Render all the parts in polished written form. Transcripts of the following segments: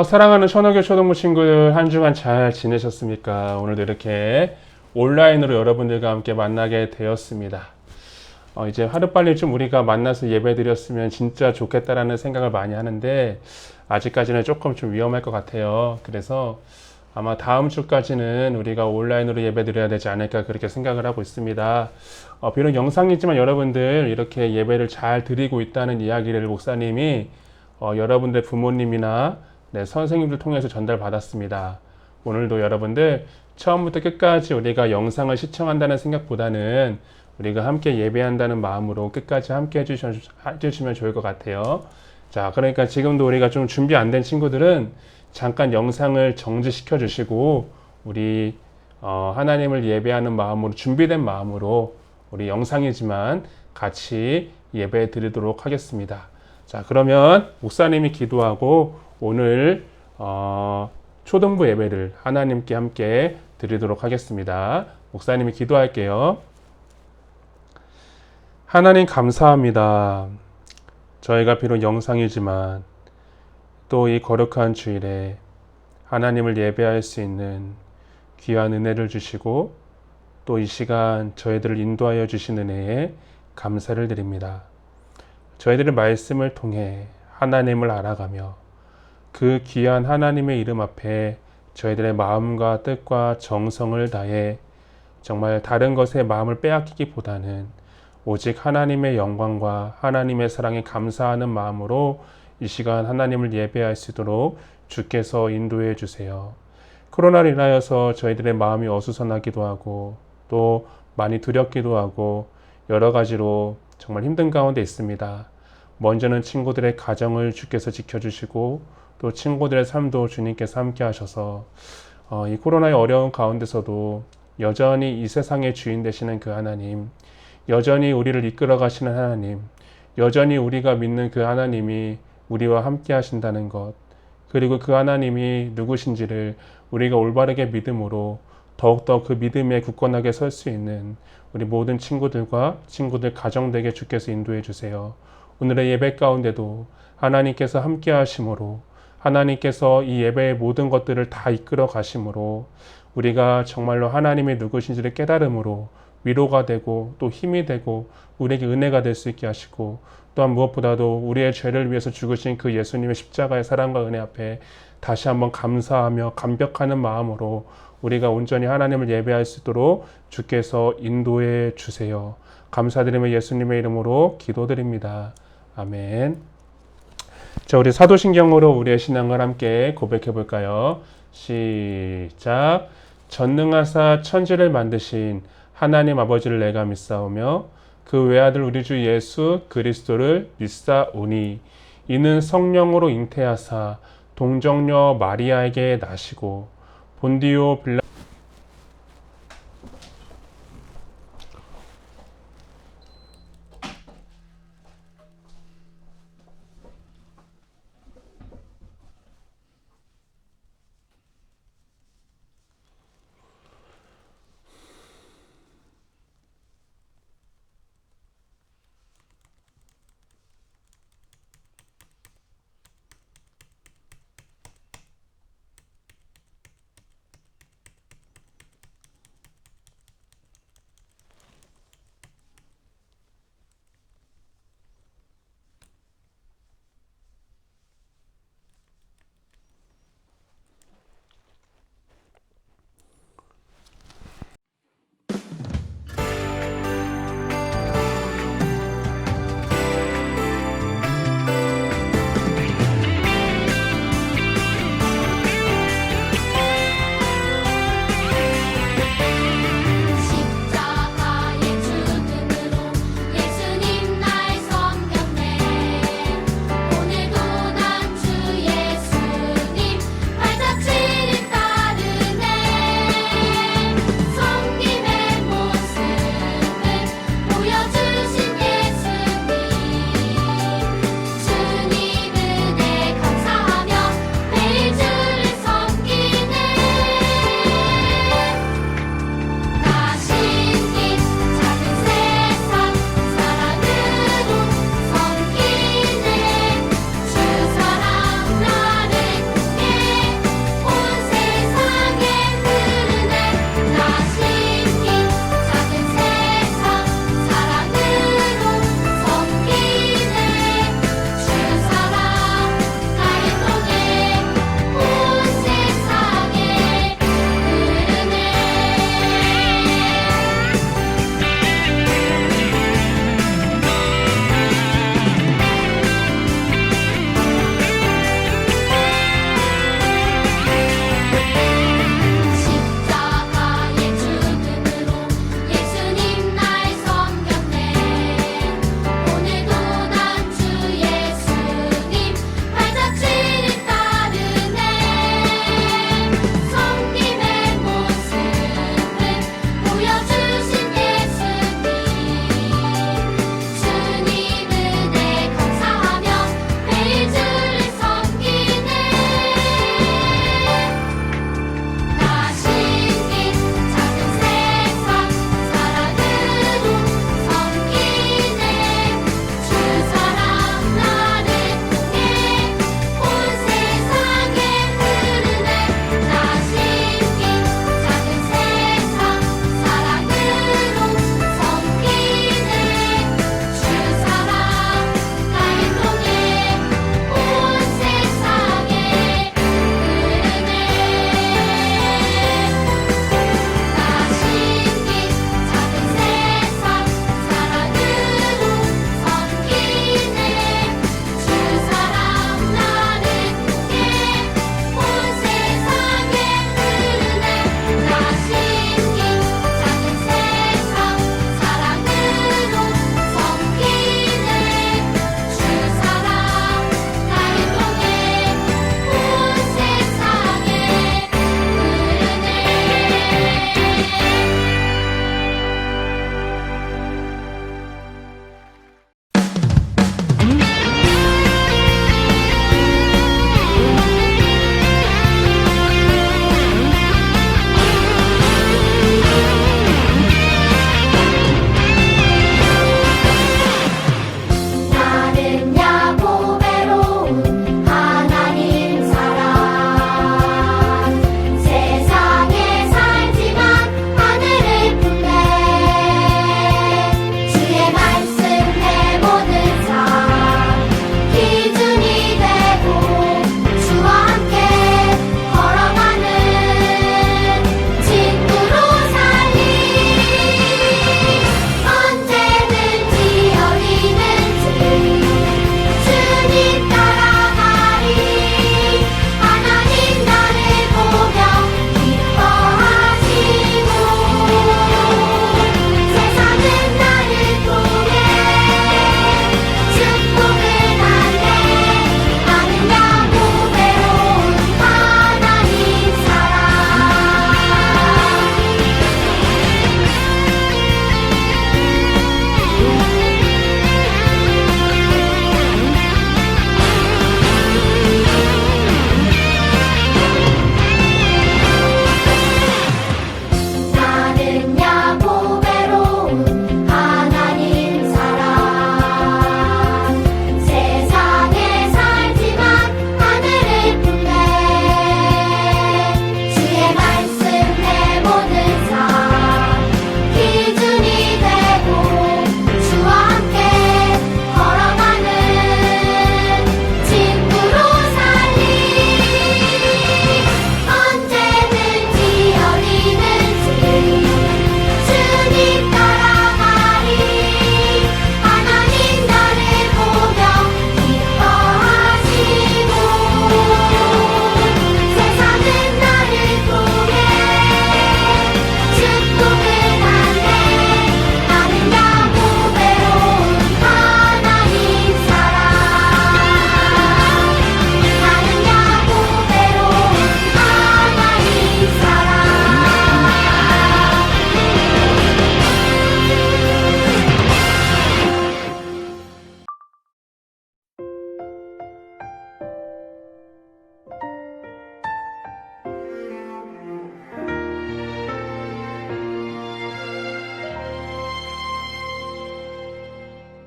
사랑하는 천호교 초등부 친구들 한 주간 잘 지내셨습니까? 오늘도 이렇게 온라인으로 여러분들과 함께 만나게 되었습니다. 이제 하루빨리 좀 우리가 만나서 예배 드렸으면 진짜 좋겠다라는 생각을 많이 하는데 아직까지는 조금 좀 위험할 것 같아요. 그래서 아마 다음 주까지는 우리가 온라인으로 예배 드려야 되지 않을까 그렇게 생각을 하고 있습니다. 비록 영상이지만 여러분들 이렇게 예배를 잘 드리고 있다는 이야기를 목사님이 여러분들 부모님이나 네, 선생님들 통해서 전달받았습니다. 오늘도 여러분들 처음부터 끝까지 우리가 영상을 시청한다는 생각보다는 우리가 함께 예배한다는 마음으로 끝까지 함께 해주시면 좋을 것 같아요. 자, 그러니까 지금도 우리가 좀 준비 안 된 친구들은 잠깐 영상을 정지시켜 주시고 우리 하나님을 예배하는 마음으로 준비된 마음으로 우리 영상이지만 같이 예배 드리도록 하겠습니다. 자, 그러면 목사님이 기도하고 오늘 초등부 예배를 하나님께 함께 드리도록 하겠습니다. 목사님이 기도할게요. 하나님 감사합니다. 저희가 비록 영상이지만 또 이 거룩한 주일에 하나님을 예배할 수 있는 귀한 은혜를 주시고 또 이 시간 저희들을 인도하여 주신 은혜에 감사를 드립니다. 저희들의 말씀을 통해 하나님을 알아가며 그 귀한 하나님의 이름 앞에 저희들의 마음과 뜻과 정성을 다해 정말 다른 것에 마음을 빼앗기기보다는 오직 하나님의 영광과 하나님의 사랑에 감사하는 마음으로 이 시간 하나님을 예배할 수 있도록 주께서 인도해 주세요. 코로나로 인하여서 저희들의 마음이 어수선하기도 하고 또 많이 두렵기도 하고 여러 가지로 정말 힘든 가운데 있습니다. 먼저는 친구들의 가정을 주께서 지켜주시고 또 친구들의 삶도 주님께서 함께 하셔서 이 코로나의 어려운 가운데서도 여전히 이 세상의 주인 되시는 그 하나님, 여전히 우리를 이끌어 가시는 하나님, 여전히 우리가 믿는 그 하나님이 우리와 함께 하신다는 것, 그리고 그 하나님이 누구신지를 우리가 올바르게 믿음으로 더욱더 그 믿음에 굳건하게 설 수 있는 우리 모든 친구들과 친구들 가정되게 주께서 인도해 주세요. 오늘의 예배 가운데도 하나님께서 함께 하심으로 하나님께서 이 예배의 모든 것들을 다 이끌어 가심으로 우리가 정말로 하나님이 누구신지를 깨달음으로 위로가 되고 또 힘이 되고 우리에게 은혜가 될 수 있게 하시고 또한 무엇보다도 우리의 죄를 위해서 죽으신 그 예수님의 십자가의 사랑과 은혜 앞에 다시 한번 감사하며 감격하는 마음으로 우리가 온전히 하나님을 예배할 수 있도록 주께서 인도해 주세요. 감사드리며 예수님의 이름으로 기도드립니다. 아멘. 자, 우리 사도신경으로 우리의 신앙을 함께 고백해 볼까요? 시작. 전능하사 천지를 만드신 하나님 아버지를 내가 믿사오며 그 외아들 우리 주 예수 그리스도를 믿사오니 이는 성령으로 잉태하사 동정녀 마리아에게 나시고 본디오 빌라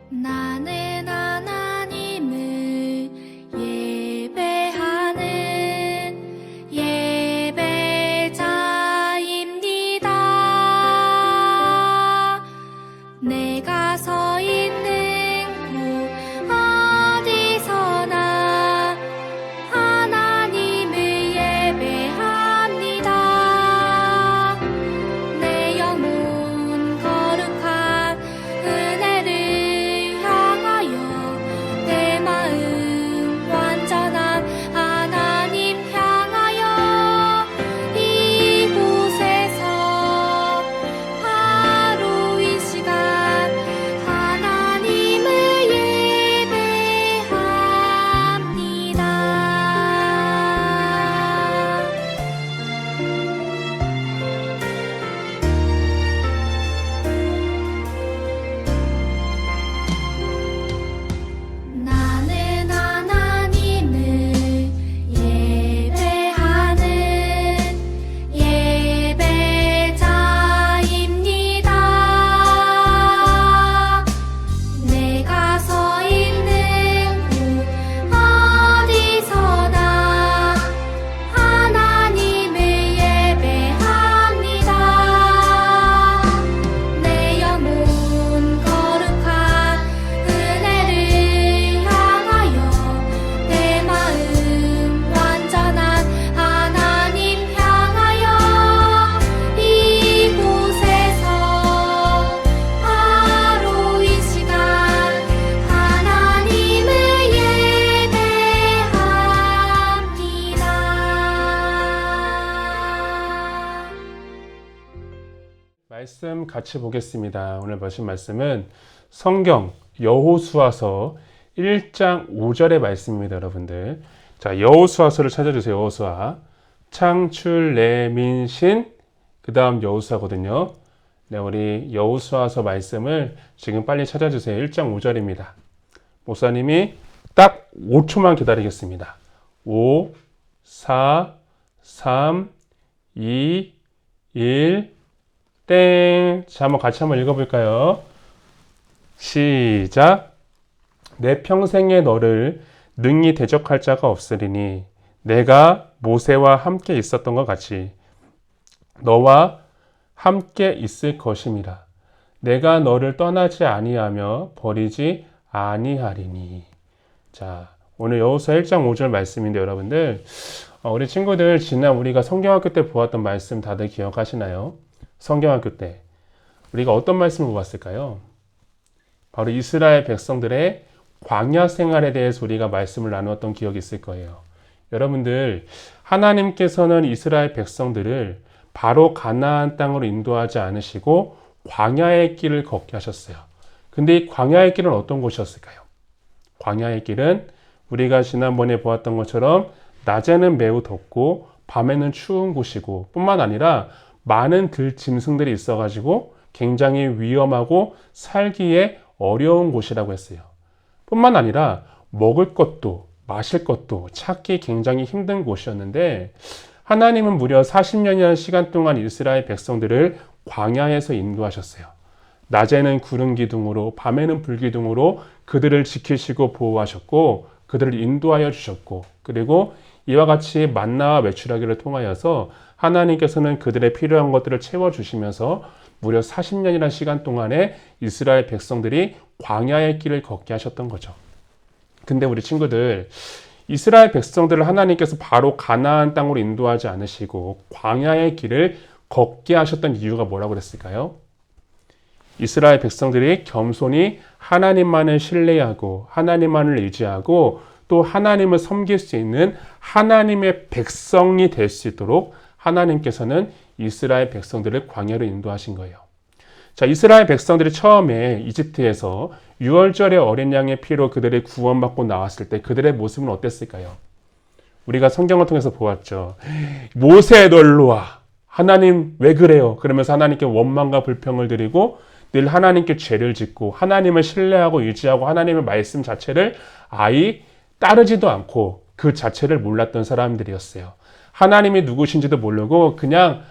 나는 하나님을 예배하는 예배자입니다. 내가 서 있는 곳 어디서나 하나님을 예배합니다. 내 영혼 거룩한 은혜를 향하여 내 마음 완전한 하나님 향하여 이곳에서 바로 이 시간 하나님을 예배합니다. 나는 하나님을 예배하는 예배자입니다. 내가 서 있는 곳 어디서나 하나님을 예배합니다. 내 영혼 거룩한 은혜를 향하여 내 마음 완전한 하나님 향하여 이곳에서 바로 이 시간 하나님을 예배합니다. 말씀 같이 보겠습니다. 오늘 보신 말씀은 성경 여호수아서 1장 5절의 말씀입니다, 여러분들. 자, 여호수아서를 찾아주세요. 여호수아. 창출, 레민신, 그 다음 여호수아거든요. 네, 우리 여호수아서 말씀을 지금 빨리 찾아주세요. 1장 5절입니다. 목사님이 딱 5초만 기다리겠습니다. 5, 4, 3, 2, 1, 땡. 자, 한번 같이 한번 읽어볼까요? 시작. 내 평생에 너를 능히 대적할 자가 없으리니 내가 모세와 함께 있었던 것 같이 너와 함께 있을 것임이라. 내가 너를 떠나지 아니하며 버리지 아니하리니. 자, 오늘 여호수아 1장 5절 말씀인데 여러분들, 우리 친구들 지난 우리가 성경학교 때 보았던 말씀 다들 기억하시나요? 성경학교 때 우리가 어떤 말씀을 보았을까요? 바로 이스라엘 백성들의 광야 생활에 대해서 우리가 말씀을 나누었던 기억이 있을 거예요. 여러분들, 하나님께서는 이스라엘 백성들을 바로 가나안 땅으로 인도하지 않으시고 광야의 길을 걷게 하셨어요. 근데 이 광야의 길은 어떤 곳이었을까요? 광야의 길은 우리가 지난번에 보았던 것처럼 낮에는 매우 덥고 밤에는 추운 곳이고 뿐만 아니라 많은 들짐승들이 있어가지고 굉장히 위험하고 살기에 어려운 곳이라고 했어요. 뿐만 아니라 먹을 것도 마실 것도 찾기 굉장히 힘든 곳이었는데 하나님은 무려 40년이라는 시간 동안 이스라엘 백성들을 광야에서 인도하셨어요. 낮에는 구름 기둥으로 밤에는 불 기둥으로 그들을 지키시고 보호하셨고 그들을 인도하여 주셨고 그리고 이와 같이 만나와 메추라기를 통하여서 하나님께서는 그들의 필요한 것들을 채워주시면서 무려 40년이라는 시간 동안에 이스라엘 백성들이 광야의 길을 걷게 하셨던 거죠. 근데 우리 친구들, 이스라엘 백성들을 하나님께서 바로 가나안 땅으로 인도하지 않으시고 광야의 길을 걷게 하셨던 이유가 뭐라고 그랬을까요? 이스라엘 백성들이 겸손히 하나님만을 신뢰하고 하나님만을 의지하고 또 하나님을 섬길 수 있는 하나님의 백성이 될 수 있도록 하나님께서는 이스라엘 백성들을 광야로 인도하신 거예요. 자, 이스라엘 백성들이 처음에 이집트에서 유월절의 어린 양의 피로 그들이 구원받고 나왔을 때 그들의 모습은 어땠을까요? 우리가 성경을 통해서 보았죠. 모세 널로 와. 하나님 왜 그래요? 그러면서 하나님께 원망과 불평을 드리고 늘 하나님께 죄를 짓고 하나님을 신뢰하고 의지하고 하나님의 말씀 자체를 아예 따르지도 않고 그 자체를 몰랐던 사람들이었어요. 하나님이 누구신지도 모르고 그냥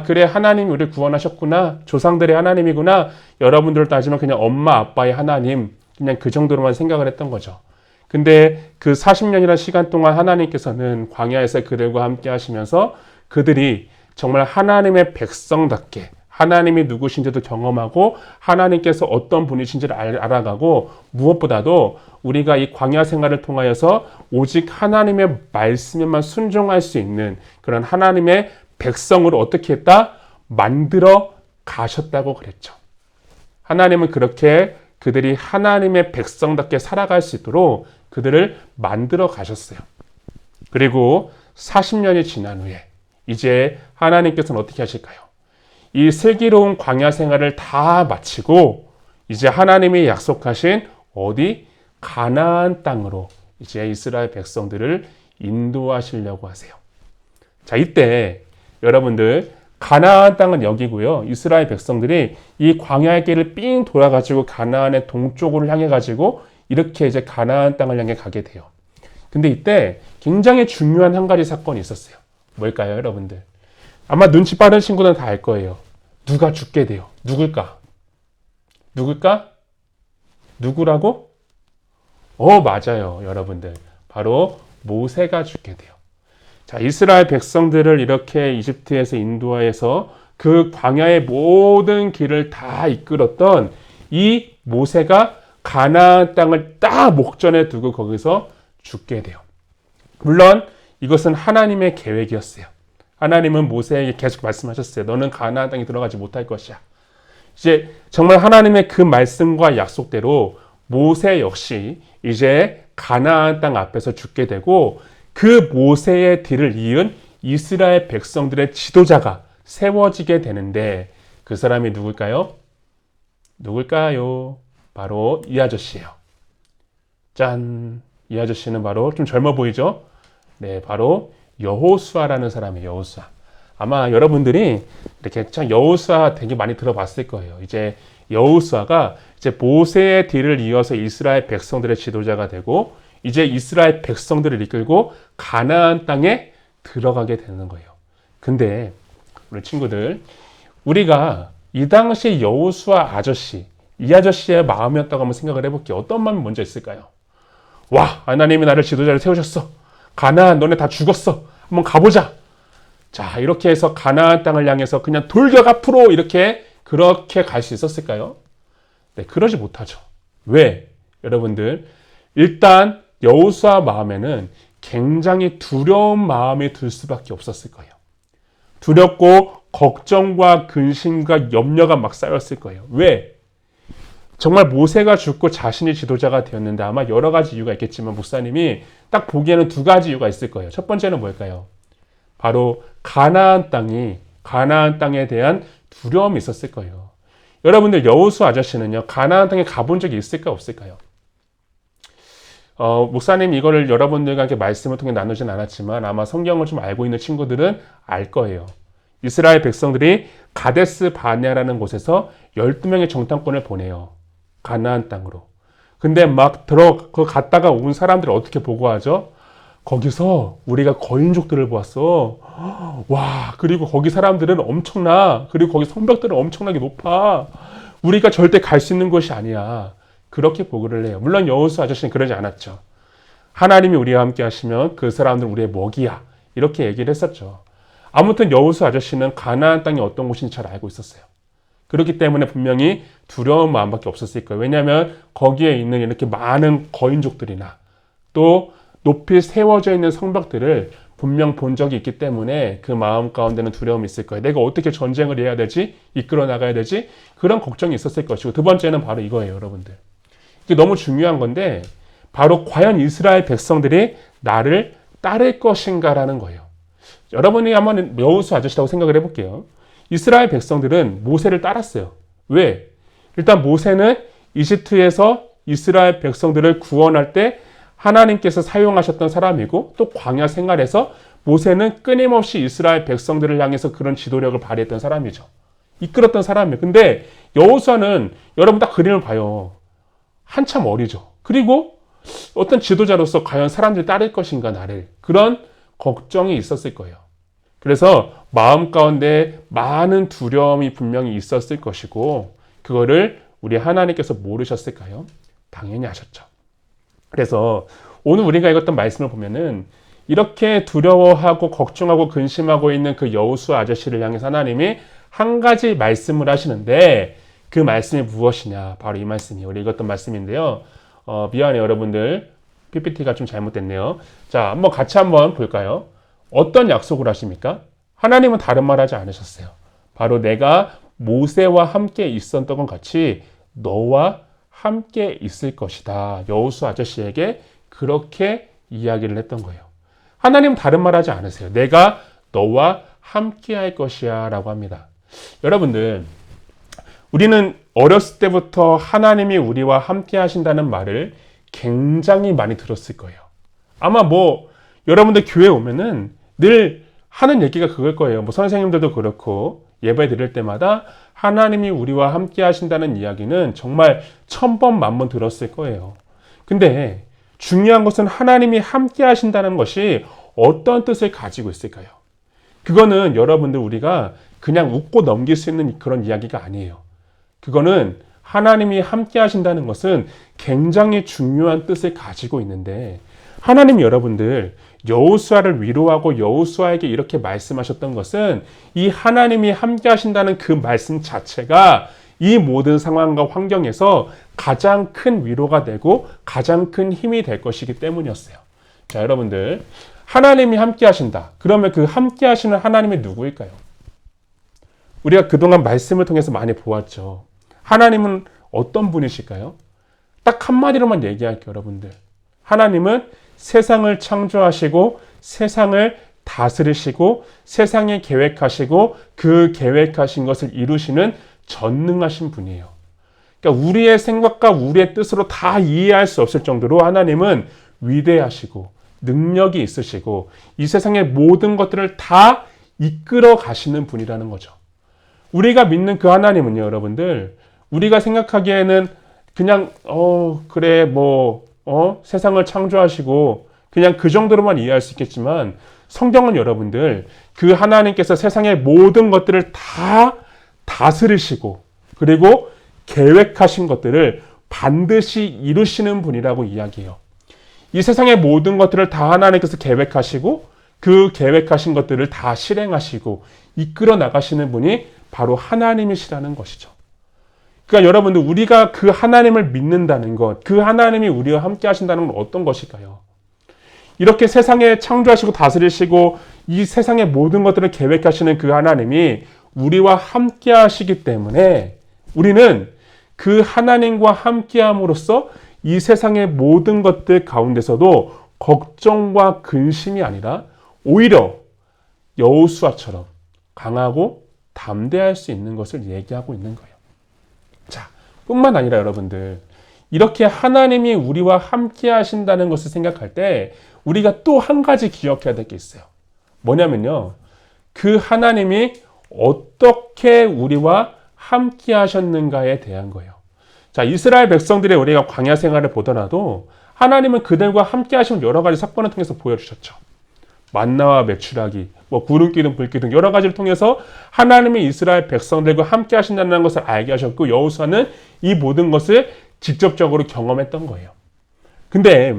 그래 하나님이 우리를 구원하셨구나. 조상들의 하나님이구나. 여러분들 따지면 그냥 엄마 아빠의 하나님 그냥 그 정도로만 생각을 했던 거죠. 근데 그 40년이라는 시간 동안 하나님께서는 광야에서 그들과 함께 하시면서 그들이 정말 하나님의 백성답게 하나님이 누구신지도 경험하고 하나님께서 어떤 분이신지를 알아가고 무엇보다도 우리가 이 광야 생활을 통하여서 오직 하나님의 말씀에만 순종할 수 있는 그런 하나님의 백성으로 어떻게 했다? 만들어 가셨다고 그랬죠. 하나님은 그렇게 그들이 하나님의 백성답게 살아갈 수 있도록 그들을 만들어 가셨어요. 그리고 40년이 지난 후에 이제 하나님께서는 어떻게 하실까요? 이 슬기로운 광야 생활을 다 마치고 이제 하나님이 약속하신 어디? 가나안 땅으로 이제 이스라엘 백성들을 인도하시려고 하세요. 자, 이때 여러분들 가나안 땅은 여기고요. 이스라엘 백성들이 이 광야의 길을 삥 돌아가지고 가나안의 동쪽으로 향해 가지고 이렇게 이제 가나안 땅을 향해 가게 돼요. 근데 이때 굉장히 중요한 한 가지 사건이 있었어요. 뭘까요, 여러분들? 아마 눈치 빠른 친구들은 다 알 거예요. 누가 죽게 돼요. 누굴까? 누굴까? 누구라고? 맞아요, 여러분들. 바로 모세가 죽게 돼요. 자, 이스라엘 백성들을 이렇게 이집트에서 인도하여서 그 광야의 모든 길을 다 이끌었던 이 모세가 가나안 땅을 딱 목전에 두고 거기서 죽게 돼요. 물론 이것은 하나님의 계획이었어요. 하나님은 모세에게 계속 말씀하셨어요. 너는 가나안 땅에 들어가지 못할 것이야. 이제 정말 하나님의 그 말씀과 약속대로 모세 역시 이제 가나안 땅 앞에서 죽게 되고 그 모세의 뒤를 이은 이스라엘 백성들의 지도자가 세워지게 되는데 그 사람이 누굴까요? 누굴까요? 바로 이 아저씨예요. 짠! 이 아저씨는 바로 좀 젊어 보이죠? 네, 바로 여호수아라는 사람이에요. 여호수아. 아마 여러분들이 이렇게 참 여호수아 되게 많이 들어봤을 거예요. 이제 여호수아가 이제 모세의 뒤를 이어서 이스라엘 백성들의 지도자가 되고 이제 이스라엘 백성들을 이끌고 가나안 땅에 들어가게 되는 거예요. 근데 우리 친구들, 우리가 이 당시 여호수아 아저씨, 이 아저씨의 마음이었다고 한번 생각을 해볼게요. 어떤 마음이 먼저 있을까요? 와, 하나님이 나를 지도자를 세우셨어. 가나안 너네 다 죽었어. 한번 가보자. 자, 이렇게 해서 가나안 땅을 향해서 그냥 돌격 앞으로 그렇게 갈 수 있었을까요? 네, 그러지 못하죠. 왜? 여러분들, 일단 여호수아 마음에는 굉장히 두려운 마음이 들 수밖에 없었을 거예요. 두렵고 걱정과 근심과 염려가 막 쌓였을 거예요. 왜? 정말 모세가 죽고 자신이 지도자가 되었는데 아마 여러 가지 이유가 있겠지만 목사님이 딱 보기에는 두 가지 이유가 있을 거예요. 첫 번째는 뭘까요? 바로 가나안 땅에 대한 두려움이 있었을 거예요. 여러분들 여호수아 아저씨는요, 가나안 땅에 가본 적이 있을까 없을까요? 목사님 이거를 여러분들과 함께 말씀을 통해 나누진 않았지만 아마 성경을 좀 알고 있는 친구들은 알 거예요. 이스라엘 백성들이 가데스 바네아라는 곳에서 12명의 정탐꾼을 보내요. 가나안 땅으로. 근데 막 갔다가 온 사람들을 어떻게 보고하죠? 거기서 우리가 거인족들을 보았어. 와, 그리고 거기 사람들은 엄청나. 그리고 거기 성벽들은 엄청나게 높아. 우리가 절대 갈 수 있는 곳이 아니야. 그렇게 보고를 해요. 물론 여호수아 아저씨는 그러지 않았죠. 하나님이 우리와 함께 하시면 그 사람들은 우리의 먹이야. 이렇게 얘기를 했었죠. 아무튼 여호수아 아저씨는 가나안 땅이 어떤 곳인지 잘 알고 있었어요. 그렇기 때문에 분명히 두려운 마음밖에 없었을 거예요. 왜냐하면 거기에 있는 이렇게 많은 거인족들이나 또 높이 세워져 있는 성벽들을 분명 본 적이 있기 때문에 그 마음 가운데는 두려움이 있을 거예요. 내가 어떻게 전쟁을 해야 되지? 이끌어 나가야 되지? 그런 걱정이 있었을 것이고 두 번째는 바로 이거예요, 여러분들. 이게 너무 중요한 건데 바로 과연 이스라엘 백성들이 나를 따를 것인가라는 거예요. 여러분이 한번 여호수아 아저씨라고 생각을 해볼게요. 이스라엘 백성들은 모세를 따랐어요. 왜? 일단 모세는 이집트에서 이스라엘 백성들을 구원할 때 하나님께서 사용하셨던 사람이고 또 광야 생활에서 모세는 끊임없이 이스라엘 백성들을 향해서 그런 지도력을 발휘했던 사람이죠. 이끌었던 사람이에요. 근데 여호수아는 여러분 딱 그림을 봐요. 한참 어리죠. 그리고 어떤 지도자로서 과연 사람들이 따를 것인가 나를 그런 걱정이 있었을 거예요. 그래서 마음 가운데 많은 두려움이 분명히 있었을 것이고 그거를 우리 하나님께서 모르셨을까요? 당연히 하셨죠. 그래서 오늘 우리가 읽었던 말씀을 보면은 이렇게 두려워하고 걱정하고 근심하고 있는 그 여호수아 아저씨를 향해서 하나님이 한 가지 말씀을 하시는데 그 말씀이 무엇이냐? 바로 이 말씀이에요. 우리 읽었던 말씀인데요. 미안해요, 여러분들. PPT가 좀 잘못됐네요. 자, 한번 같이 한번 볼까요? 어떤 약속을 하십니까? 하나님은 다른 말 하지 않으셨어요. 바로 내가 모세와 함께 있었던 것 같이 너와 함께 있을 것이다. 여호수아 아저씨에게 그렇게 이야기를 했던 거예요. 하나님은 다른 말 하지 않으세요. 내가 너와 함께 할 것이야 라고 합니다. 여러분들, 우리는 어렸을 때부터 하나님이 우리와 함께 하신다는 말을 굉장히 많이 들었을 거예요. 아마 여러분들 교회 오면은 늘 하는 얘기가 그걸 거예요. 선생님들도 그렇고 예배 드릴 때마다 하나님이 우리와 함께 하신다는 이야기는 정말 1000번, 10,000번 들었을 거예요. 근데 중요한 것은 하나님이 함께 하신다는 것이 어떤 뜻을 가지고 있을까요? 그거는 여러분들 우리가 그냥 웃고 넘길 수 있는 그런 이야기가 아니에요. 그거는 하나님이 함께 하신다는 것은 굉장히 중요한 뜻을 가지고 있는데 하나님 여러분들 여호수아를 위로하고 여호수아에게 이렇게 말씀하셨던 것은 이 하나님이 함께 하신다는 그 말씀 자체가 이 모든 상황과 환경에서 가장 큰 위로가 되고 가장 큰 힘이 될 것이기 때문이었어요. 자, 여러분들 하나님이 함께 하신다. 그러면 그 함께 하시는 하나님이 누구일까요? 우리가 그동안 말씀을 통해서 많이 보았죠. 하나님은 어떤 분이실까요? 딱 한마디로만 얘기할게요, 여러분들. 하나님은 세상을 창조하시고 세상을 다스리시고 세상에 계획하시고 그 계획하신 것을 이루시는 전능하신 분이에요. 그러니까 우리의 생각과 우리의 뜻으로 다 이해할 수 없을 정도로 하나님은 위대하시고 능력이 있으시고 이 세상의 모든 것들을 다 이끌어 가시는 분이라는 거죠. 우리가 믿는 그 하나님은요, 여러분들, 우리가 생각하기에는 그냥 그래 세상을 창조하시고 그냥 그 정도로만 이해할 수 있겠지만 성경은 여러분들 그 하나님께서 세상의 모든 것들을 다 다스리시고 그리고 계획하신 것들을 반드시 이루시는 분이라고 이야기해요. 이 세상의 모든 것들을 다 하나님께서 계획하시고 그 계획하신 것들을 다 실행하시고 이끌어 나가시는 분이 바로 하나님이시라는 것이죠. 그러니까 여러분들 우리가 그 하나님을 믿는다는 것, 그 하나님이 우리와 함께 하신다는 건 어떤 것일까요? 이렇게 세상에 창조하시고 다스리시고 이 세상의 모든 것들을 계획하시는 그 하나님이 우리와 함께 하시기 때문에 우리는 그 하나님과 함께 함으로써 이 세상의 모든 것들 가운데서도 걱정과 근심이 아니라 오히려 여호수아처럼 강하고 담대할 수 있는 것을 얘기하고 있는 거예요. 자, 뿐만 아니라 여러분들 이렇게 하나님이 우리와 함께 하신다는 것을 생각할 때 우리가 또 한 가지 기억해야 될 게 있어요. 뭐냐면요, 그 하나님이 어떻게 우리와 함께 하셨는가에 대한 거예요. 자, 이스라엘 백성들의 우리가 광야 생활을 보더라도 하나님은 그들과 함께 하신 여러 가지 사건을 통해서 보여주셨죠. 만나와 메추라기, 구름 기둥, 불 기둥 여러 가지를 통해서 하나님이 이스라엘 백성들과 함께 하신다는 것을 알게 하셨고 여호수아는 이 모든 것을 직접적으로 경험했던 거예요. 근데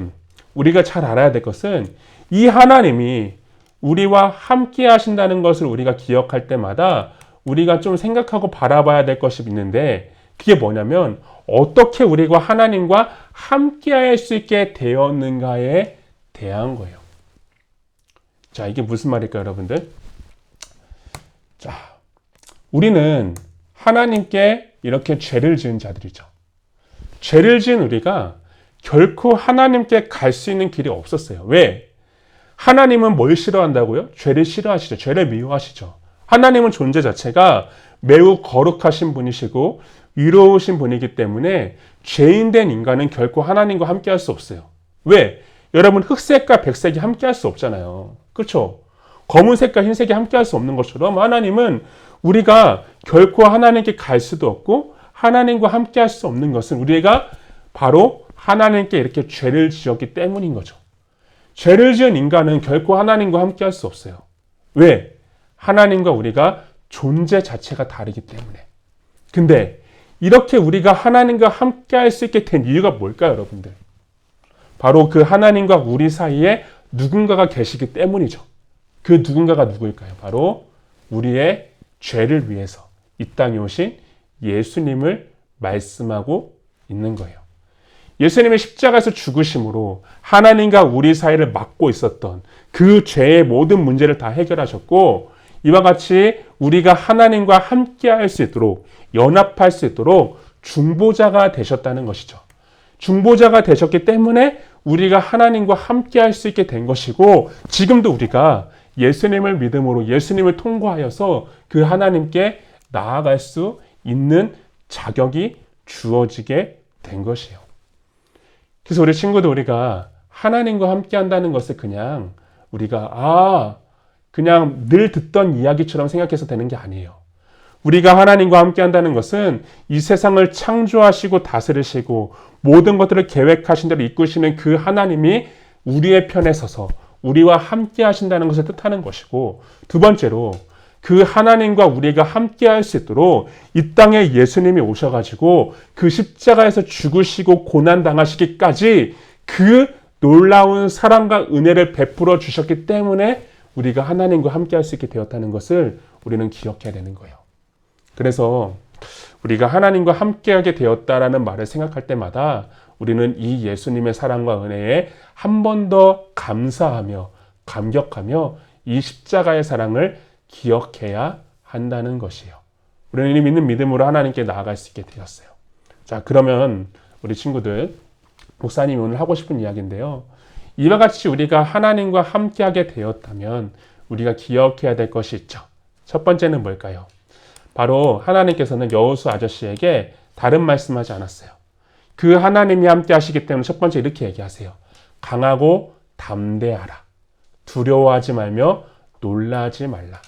우리가 잘 알아야 될 것은 이 하나님이 우리와 함께 하신다는 것을 우리가 기억할 때마다 우리가 좀 생각하고 바라봐야 될 것이 있는데 그게 뭐냐면 어떻게 우리가 하나님과 함께 할 수 있게 되었는가에 대한 거예요. 자, 이게 무슨 말일까요, 여러분들? 자, 우리는 하나님께 이렇게 죄를 지은 자들이죠. 죄를 지은 우리가 결코 하나님께 갈 수 있는 길이 없었어요. 왜? 하나님은 뭘 싫어한다고요? 죄를 싫어하시죠. 죄를 미워하시죠. 하나님은 존재 자체가 매우 거룩하신 분이시고 위로우신 분이기 때문에 죄인된 인간은 결코 하나님과 함께 할 수 없어요. 왜? 여러분 흑색과 백색이 함께 할 수 없잖아요. 그렇죠? 검은색과 흰색이 함께 할 수 없는 것처럼 하나님은 우리가 결코 하나님께 갈 수도 없고 하나님과 함께 할 수 없는 것은 우리가 바로 하나님께 이렇게 죄를 지었기 때문인 거죠. 죄를 지은 인간은 결코 하나님과 함께 할 수 없어요. 왜? 하나님과 우리가 존재 자체가 다르기 때문에. 근데 이렇게 우리가 하나님과 함께 할 수 있게 된 이유가 뭘까요, 여러분들? 바로 그 하나님과 우리 사이에 누군가가 계시기 때문이죠. 그 누군가가 누구일까요? 바로 우리의 죄를 위해서 이 땅에 오신 예수님을 말씀하고 있는 거예요. 예수님의 십자가에서 죽으심으로 하나님과 우리 사이를 막고 있었던 그 죄의 모든 문제를 다 해결하셨고, 이와 같이 우리가 하나님과 함께 할 수 있도록, 연합할 수 있도록 중보자가 되셨다는 것이죠. 중보자가 되셨기 때문에 우리가 하나님과 함께 할 수 있게 된 것이고, 지금도 우리가 예수님을 믿음으로 예수님을 통과하여서 그 하나님께 나아갈 수 있는 자격이 주어지게 된 것이에요. 그래서 우리 친구들, 우리가 하나님과 함께 한다는 것을 그냥 우리가 그냥 늘 듣던 이야기처럼 생각해서 되는 게 아니에요. 우리가 하나님과 함께 한다는 것은 이 세상을 창조하시고 다스리시고 모든 것들을 계획하신 대로 이끄시는 그 하나님이 우리의 편에 서서 우리와 함께 하신다는 것을 뜻하는 것이고, 두 번째로 그 하나님과 우리가 함께 할 수 있도록 이 땅에 예수님이 오셔가지고 그 십자가에서 죽으시고 고난당하시기까지 그 놀라운 사랑과 은혜를 베풀어 주셨기 때문에 우리가 하나님과 함께 할 수 있게 되었다는 것을 우리는 기억해야 되는 거예요. 그래서 우리가 하나님과 함께하게 되었다라는 말을 생각할 때마다 우리는 이 예수님의 사랑과 은혜에 한 번 더 감사하며 감격하며 이 십자가의 사랑을 기억해야 한다는 것이에요. 우리는 믿는 믿음으로 하나님께 나아갈 수 있게 되었어요. 자, 그러면 우리 친구들, 목사님이 오늘 하고 싶은 이야기인데요. 이와 같이 우리가 하나님과 함께하게 되었다면 우리가 기억해야 될 것이 있죠. 첫 번째는 뭘까요? 바로 하나님께서는 여호수 아저씨에게 다른 말씀하지 않았어요. 그 하나님이 함께 하시기 때문에 첫 번째 이렇게 얘기하세요. 강하고 담대하라. 두려워하지 말며 놀라지 말라.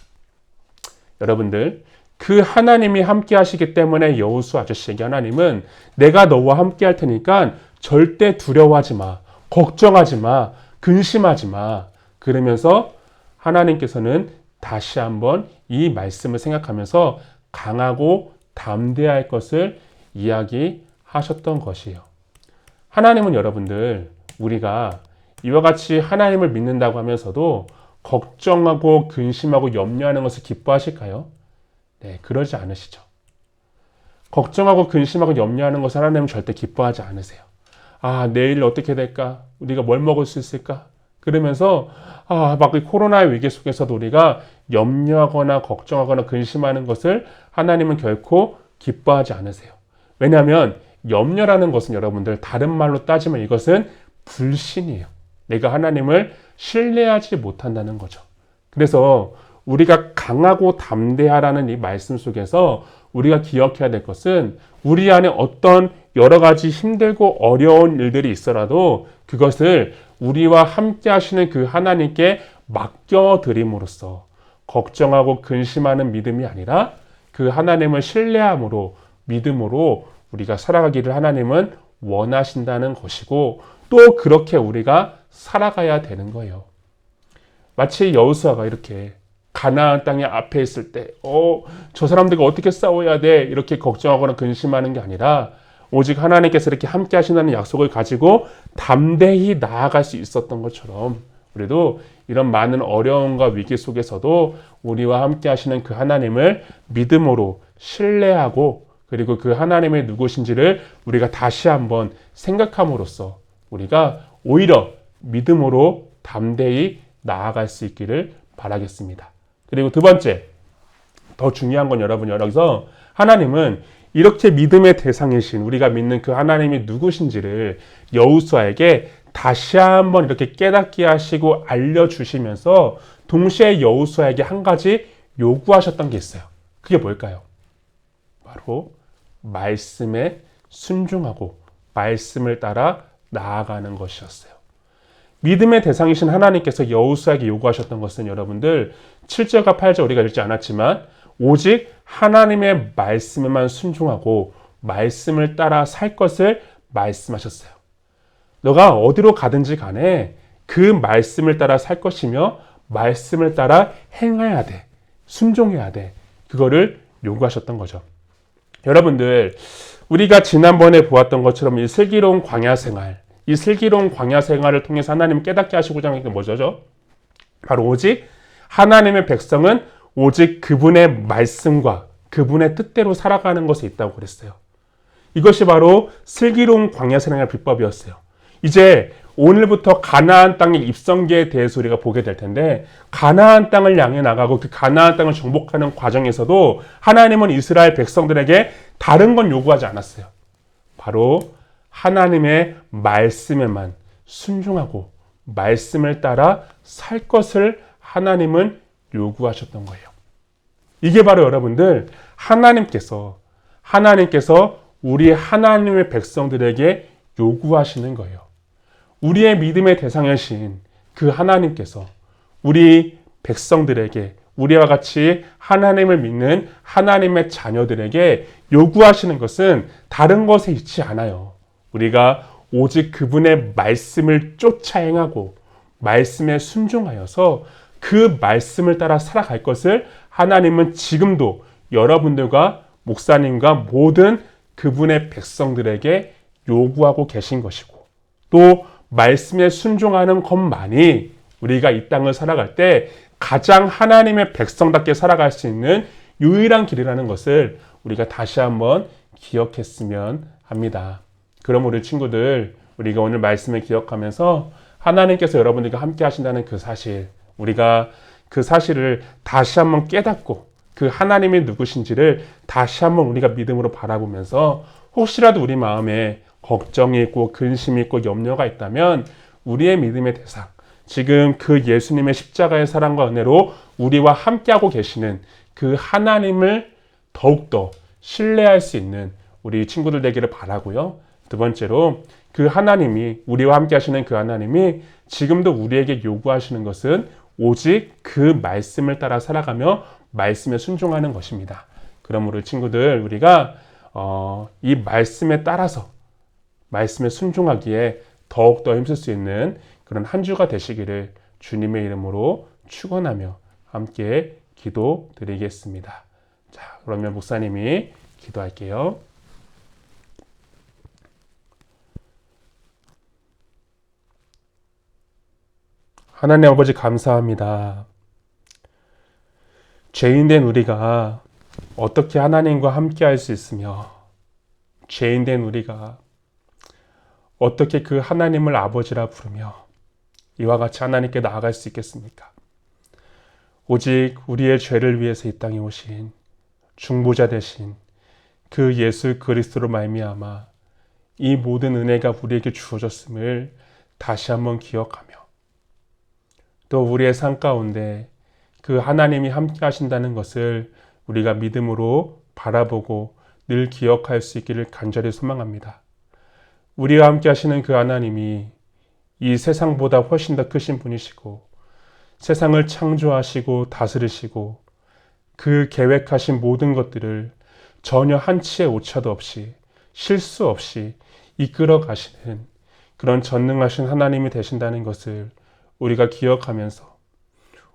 여러분들, 그 하나님이 함께 하시기 때문에 여호수 아저씨에게 하나님은 내가 너와 함께 할 테니까 절대 두려워하지 마. 걱정하지 마. 근심하지 마. 그러면서 하나님께서는 다시 한번 이 말씀을 생각하면서 강하고 담대할 것을 이야기하셨던 것이에요. 하나님은 여러분들, 우리가 이와 같이 하나님을 믿는다고 하면서도 걱정하고 근심하고 염려하는 것을 기뻐하실까요? 네, 그러지 않으시죠. 걱정하고 근심하고 염려하는 것을 하나님은 절대 기뻐하지 않으세요. 내일 어떻게 될까? 우리가 뭘 먹을 수 있을까? 그러면서 막 이 코로나의 위기 속에서도 우리가 염려하거나 걱정하거나 근심하는 것을 하나님은 결코 기뻐하지 않으세요. 왜냐하면 염려라는 것은 여러분들, 다른 말로 따지면 이것은 불신이에요. 내가 하나님을 신뢰하지 못한다는 거죠. 그래서 우리가 강하고 담대하라는 이 말씀 속에서 우리가 기억해야 될 것은, 우리 안에 어떤 여러 가지 힘들고 어려운 일들이 있어라도 그것을 우리와 함께 하시는 그 하나님께 맡겨드림으로써 걱정하고 근심하는 믿음이 아니라 그 하나님을 신뢰함으로, 믿음으로 우리가 살아가기를 하나님은 원하신다는 것이고, 또 그렇게 우리가 살아가야 되는 거예요. 마치 여호수아가 이렇게 가나안 땅에 앞에 있을 때 저 사람들과 어떻게 싸워야 돼? 이렇게 걱정하거나 근심하는 게 아니라 오직 하나님께서 이렇게 함께 하신다는 약속을 가지고 담대히 나아갈 수 있었던 것처럼, 우리도 이런 많은 어려움과 위기 속에서도 우리와 함께 하시는 그 하나님을 믿음으로 신뢰하고, 그리고 그 하나님의 누구신지를 우리가 다시 한번 생각함으로써 우리가 오히려 믿음으로 담대히 나아갈 수 있기를 바라겠습니다. 그리고 두 번째, 더 중요한 건 여러분, 여기서 하나님은 이렇게 믿음의 대상이신, 우리가 믿는 그 하나님이 누구신지를 여호수아에게 다시 한번 이렇게 깨닫게 하시고 알려주시면서 동시에 여호수아에게 한 가지 요구하셨던 게 있어요. 그게 뭘까요? 바로 말씀에 순종하고 말씀을 따라 나아가는 것이었어요. 믿음의 대상이신 하나님께서 여호수아에게 요구하셨던 것은 여러분들 7절과 8절 우리가 읽지 않았지만 오직 하나님의 말씀에만 순종하고 말씀을 따라 살 것을 말씀하셨어요. 너가 어디로 가든지 간에 그 말씀을 따라 살 것이며 말씀을 따라 행해야 돼. 순종해야 돼. 그거를 요구하셨던 거죠. 여러분들, 우리가 지난번에 보았던 것처럼 이 슬기로운 광야 생활, 이 슬기로운 광야 생활을 통해서 하나님 깨닫게 하시고자 하는 게 뭐죠? 바로 오직 하나님의 백성은 오직 그분의 말씀과 그분의 뜻대로 살아가는 것에 있다고 그랬어요. 이것이 바로 슬기로운 광야 생활의 비법이었어요. 이제 오늘부터 가나안 땅의 입성기에 대해서 우리가 보게 될 텐데, 가나안 땅을 향해 나가고 그 가나안 땅을 정복하는 과정에서도 하나님은 이스라엘 백성들에게 다른 건 요구하지 않았어요. 바로 하나님의 말씀에만 순종하고 말씀을 따라 살 것을 하나님은 요구하셨던 거예요. 이게 바로 여러분들, 하나님께서 우리 하나님의 백성들에게 요구하시는 거예요. 우리의 믿음의 대상이신 그 하나님께서 우리 백성들에게, 우리와 같이 하나님을 믿는 하나님의 자녀들에게 요구하시는 것은 다른 것에 있지 않아요. 우리가 오직 그분의 말씀을 쫓아 행하고 말씀에 순종하여서 그 말씀을 따라 살아갈 것을 하나님은 지금도 여러분들과 목사님과 모든 그분의 백성들에게 요구하고 계신 것이고, 또 말씀에 순종하는 것만이 우리가 이 땅을 살아갈 때 가장 하나님의 백성답게 살아갈 수 있는 유일한 길이라는 것을 우리가 다시 한번 기억했으면 합니다. 그럼 우리 친구들, 우리가 오늘 말씀을 기억하면서 하나님께서 여러분들과 함께 하신다는 그 사실, 우리가 그 사실을 다시 한번 깨닫고 그 하나님이 누구신지를 다시 한번 우리가 믿음으로 바라보면서, 혹시라도 우리 마음에 걱정이 있고 근심이 있고 염려가 있다면 우리의 믿음의 대상, 지금 그 예수님의 십자가의 사랑과 은혜로 우리와 함께하고 계시는 그 하나님을 더욱더 신뢰할 수 있는 우리 친구들 되기를 바라고요. 두 번째로, 그 하나님이, 우리와 함께 하시는 그 하나님이 지금도 우리에게 요구하시는 것은 오직 그 말씀을 따라 살아가며 말씀에 순종하는 것입니다. 그러므로 친구들, 우리가 이 말씀에 따라서 말씀에 순종하기에 더욱더 힘쓸 수 있는 그런 한 주가 되시기를 주님의 이름으로 축원하며 함께 기도드리겠습니다. 자, 그러면 목사님이 기도할게요. 하나님 아버지, 감사합니다. 죄인된 우리가 어떻게 하나님과 함께 할 수 있으며, 죄인된 우리가 어떻게 그 하나님을 아버지라 부르며 이와 같이 하나님께 나아갈 수 있겠습니까? 오직 우리의 죄를 위해서 이 땅에 오신 중보자 되신 그 예수 그리스도로 말미암아 이 모든 은혜가 우리에게 주어졌음을 다시 한번 기억하며, 또 우리의 삶 가운데 그 하나님이 함께 하신다는 것을 우리가 믿음으로 바라보고 늘 기억할 수 있기를 간절히 소망합니다. 우리와 함께 하시는 그 하나님이 이 세상보다 훨씬 더 크신 분이시고, 세상을 창조하시고 다스리시고 그 계획하신 모든 것들을 전혀 한치의 오차도 없이 실수 없이 이끌어 가시는 그런 전능하신 하나님이 되신다는 것을 우리가 기억하면서,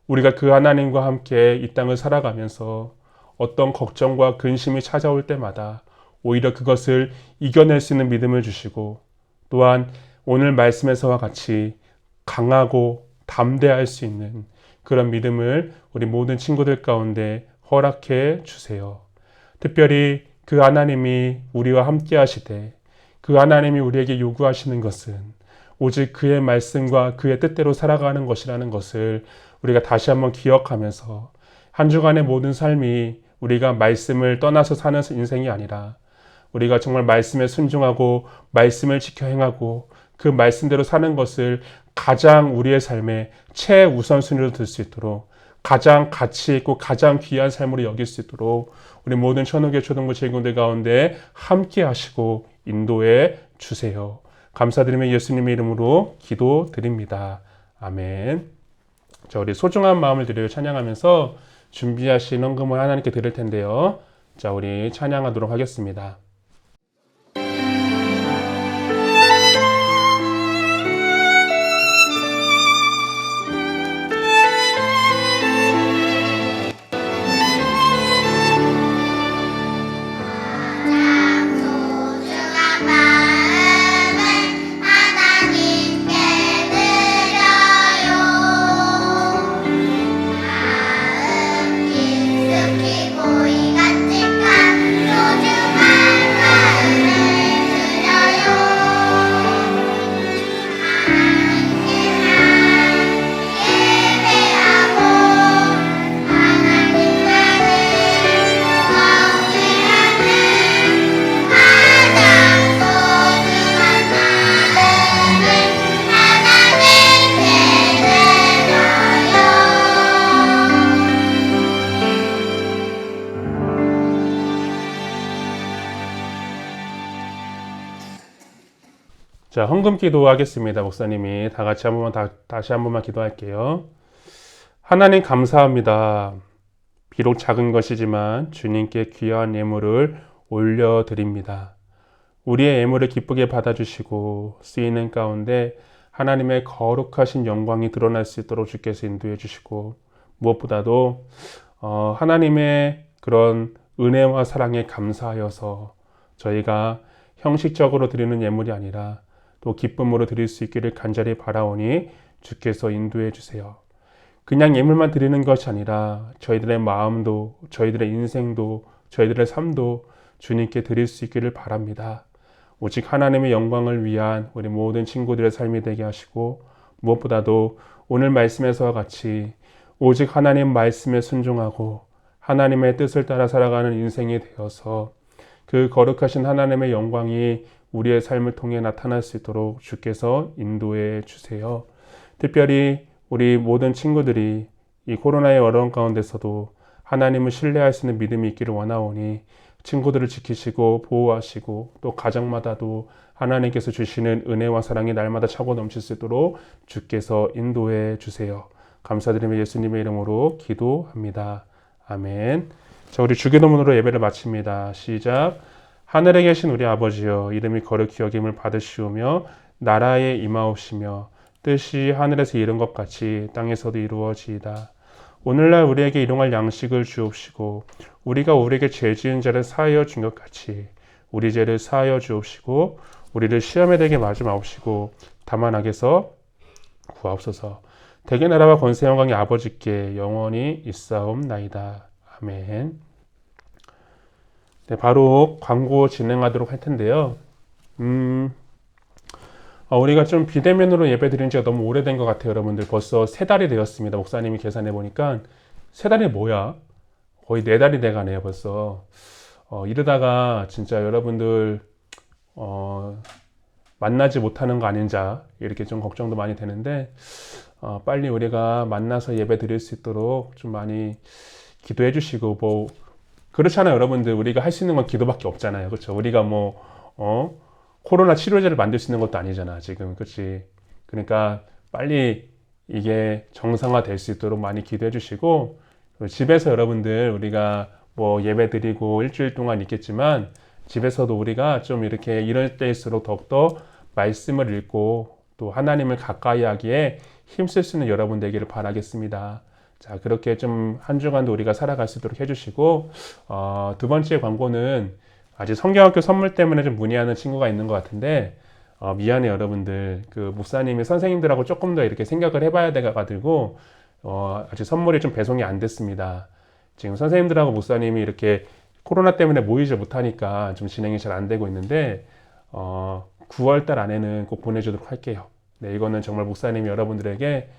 우리가 그 하나님과 함께 이 땅을 살아가면서 어떤 걱정과 근심이 찾아올 때마다 오히려 그것을 이겨낼 수 있는 믿음을 주시고, 또한 오늘 말씀에서와 같이 강하고 담대할 수 있는 그런 믿음을 우리 모든 친구들 가운데 허락해 주세요. 특별히 그 하나님이 우리와 함께 하시되 그 하나님이 우리에게 요구하시는 것은 오직 그의 말씀과 그의 뜻대로 살아가는 것이라는 것을 우리가 다시 한번 기억하면서, 한 주간의 모든 삶이 우리가 말씀을 떠나서 사는 인생이 아니라 우리가 정말 말씀에 순종하고 말씀을 지켜 행하고 그 말씀대로 사는 것을 가장 우리의 삶의 최우선순위로 들 수 있도록, 가장 가치 있고 가장 귀한 삶으로 여길 수 있도록 우리 모든 천호교 초등부 제공들 가운데 함께 하시고 인도해 주세요. 감사드리며 예수님의 이름으로 기도드립니다. 아멘. 자, 우리 소중한 마음을 드려 찬양하면서 준비하신 헌금을 하나님께 드릴 텐데요. 자, 우리 찬양하도록 하겠습니다. 자, 헌금 기도하겠습니다. 목사님이 다 같이 한 번만 다시 한 번만 기도할게요. 하나님 감사합니다. 비록 작은 것이지만 주님께 귀한 예물을 올려드립니다. 우리의 예물을 기쁘게 받아주시고 쓰이는 가운데 하나님의 거룩하신 영광이 드러날 수 있도록 주께서 인도해 주시고 무엇보다도 하나님의 그런 은혜와 사랑에 감사하여서 저희가 형식적으로 드리는 예물이 아니라 또 기쁨으로 드릴 수 있기를 간절히 바라오니 주께서 인도해 주세요. 그냥 예물만 드리는 것이 아니라 저희들의 마음도, 저희들의 인생도, 저희들의 삶도 주님께 드릴 수 있기를 바랍니다. 오직 하나님의 영광을 위한 우리 모든 친구들의 삶이 되게 하시고 무엇보다도 오늘 말씀에서와 같이 오직 하나님 말씀에 순종하고 하나님의 뜻을 따라 살아가는 인생이 되어서 그 거룩하신 하나님의 영광이 우리의 삶을 통해 나타날 수 있도록 주께서 인도해 주세요. 특별히 우리 모든 친구들이 이 코로나의 어려운 가운데서도 하나님을 신뢰할 수 있는 믿음이 있기를 원하오니 친구들을 지키시고 보호하시고 또 가정마다도 하나님께서 주시는 은혜와 사랑이 날마다 차고 넘칠 수 있도록 주께서 인도해 주세요. 감사드리며 예수님의 이름으로 기도합니다. 아멘. 자, 우리 주기도문으로 예배를 마칩니다. 시작. 하늘에 계신 우리 아버지여, 이름이 거룩히 여김을 받으시오며 나라에 임하옵시며 뜻이 하늘에서 이룬 것 같이 땅에서도 이루어지이다. 오늘날 우리에게 일용할 양식을 주옵시고 우리가 우리에게 죄 지은 자를 사하여 준 것 같이 우리 죄를 사하여 주옵시고 우리를 시험에 들게 하지 마옵시고 다만 악에서 구하옵소서. 대개 나라와 권세 영광이 아버지께 영원히 있사옵나이다. 아멘. 네, 바로 광고 진행하도록 할 텐데요. 우리가 좀 비대면으로 예배 드린 지가 너무 오래된 것 같아요. 여러분들 벌써 3달이 되었습니다. 목사님이 계산해 보니까 3달이 뭐야? 거의 4달이 돼가네요 벌써. 이러다가 진짜 여러분들 만나지 못하는 거 아닌자 이렇게 좀 걱정도 많이 되는데 빨리 우리가 만나서 예배 드릴 수 있도록 좀 많이 기도해 주시고 뭐 그렇잖아요. 여러분들 우리가 할 수 있는 건 기도밖에 없잖아요. 그렇죠? 우리가 뭐 코로나 치료제를 만들 수 있는 것도 아니잖아 지금. 그렇지? 그러니까 빨리 이게 정상화 될 수 있도록 많이 기도해 주시고 집에서 여러분들 우리가 뭐 예배 드리고 일주일 동안 있겠지만 집에서도 우리가 좀 이렇게 이럴 때일수록 더욱더 말씀을 읽고 또 하나님을 가까이 하기에 힘쓸 수 있는 여러분 되기를 바라겠습니다. 자, 그렇게 좀 한 주간도 우리가 살아갈 수 있도록 해주시고 두 번째 광고는 아직 성경학교 선물 때문에 좀 문의하는 친구가 있는 것 같은데 미안해 여러분들. 그 목사님이 선생님들하고 조금 더 이렇게 생각을 해봐야 돼가지고 아직 선물이 좀 배송이 안 됐습니다. 지금 선생님들하고 목사님이 이렇게 코로나 때문에 모이지 못하니까 좀 진행이 잘 안 되고 있는데 9월달 안에는 꼭 보내주도록 할게요. 네, 이거는 정말 목사님이 여러분들에게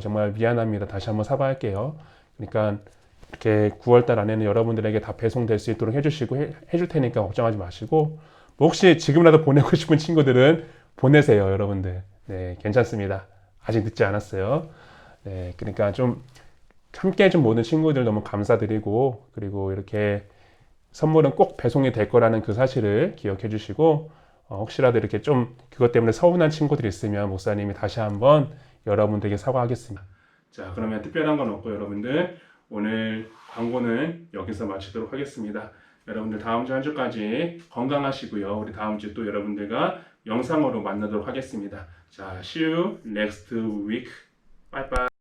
정말 미안합니다. 다시 한번 사과할게요. 그러니까 이렇게 9월달 안에는 여러분들에게 다 배송될 수 있도록 해주시고 해줄 테니까 걱정하지 마시고 뭐 혹시 지금이라도 보내고 싶은 친구들은 보내세요. 여러분들. 네, 괜찮습니다. 아직 늦지 않았어요. 네, 그러니까 좀 함께 해준 모든 친구들 너무 감사드리고 그리고 이렇게 선물은 꼭 배송이 될 거라는 그 사실을 기억해 주시고 혹시라도 이렇게 좀 그것 때문에 서운한 친구들이 있으면 목사님이 다시 한번 여러분들에게 사과하겠습니다. 자, 그러면 특별한 건 없고 여러분들 오늘 광고는 여기서 마치도록 하겠습니다. 여러분들 다음 주 한 주까지 건강하시고요. 우리 다음 주 또 여러분들과 영상으로 만나도록 하겠습니다. 자, see you next week. Bye bye.